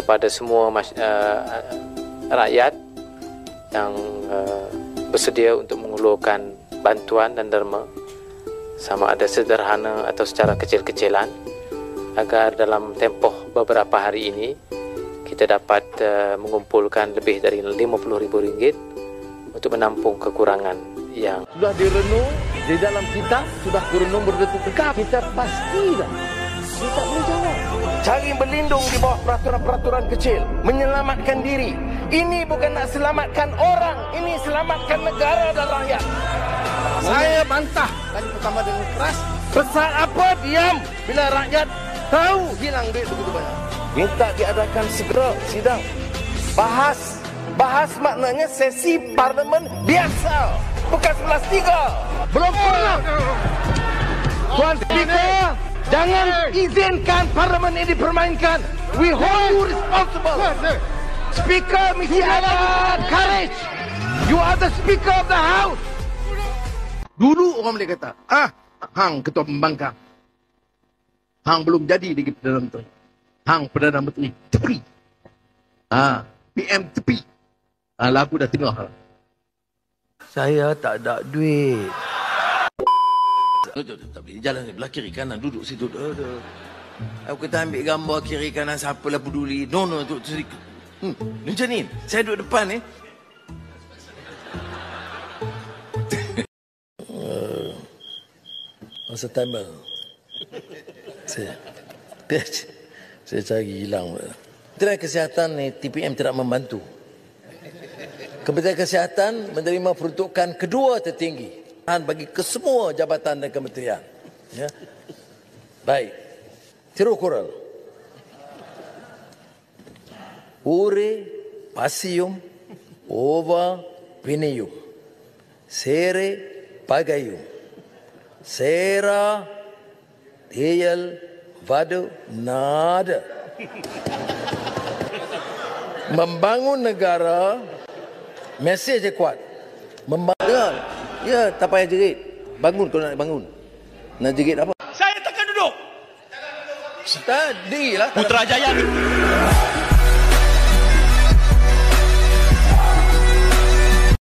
kepada semua rakyat yang bersedia untuk mengulurkan bantuan dan derma, sama ada sederhana atau secara kecil-kecilan, agar dalam tempoh beberapa hari ini kita dapat mengumpulkan lebih dari RM50,000 untuk menampung kekurangan yang sudah direnung di dalam kita, sudah direnung berdetuk-detuk. Kita pasti dah kita boleh jawab. Cari berlindung di bawah peraturan-peraturan kecil, menyelamatkan diri. Ini bukan nak selamatkan orang, ini selamatkan negara dan rakyat. Saya bantah tadi pertama dengan keras. Besar apa diam bila rakyat tahu hilang duit begitu banyak. Minta diadakan segera sidang. Bahas maknanya sesi parlimen biasa, bukan 11.3. Belum pernah. Tuan Speaker, jangan izinkan parlimen ini dipermainkan. We hold you responsible. Speaker mesti ada courage. You are the Speaker of the House. Dulu orang boleh kata, hang ketua pembangkang. Hang belum jadi di Perdana Menteri. Hang Perdana Menteri tepi. PM tepi. Lagu dah tengah. Saya tak ada duit. Jalan ni belah kiri kanan, duduk situ. Aku kata ambil gambar kiri kanan, siapalah peduli. No, tu sedikit. Macam ni, saya duduk depan ni. Masa timer. Saya cari hilang. Kementerian Kesihatan ni, TPM tidak membantu. Kementerian Kesihatan menerima peruntukan kedua tertinggi bagi kesemua jabatan dan kementerian. Ya. Baik. Tirukural. Ure, pasium, ova, pinium. Sere, pagayum. Sera, deyal, vadu, nada. Membangun negara, mesej kuat. Membangun, ya tak payah jerit. Bangun kalau nak bangun. Nak jerit apa? Saya tekan duduk. Tadi lah. Putrajaya.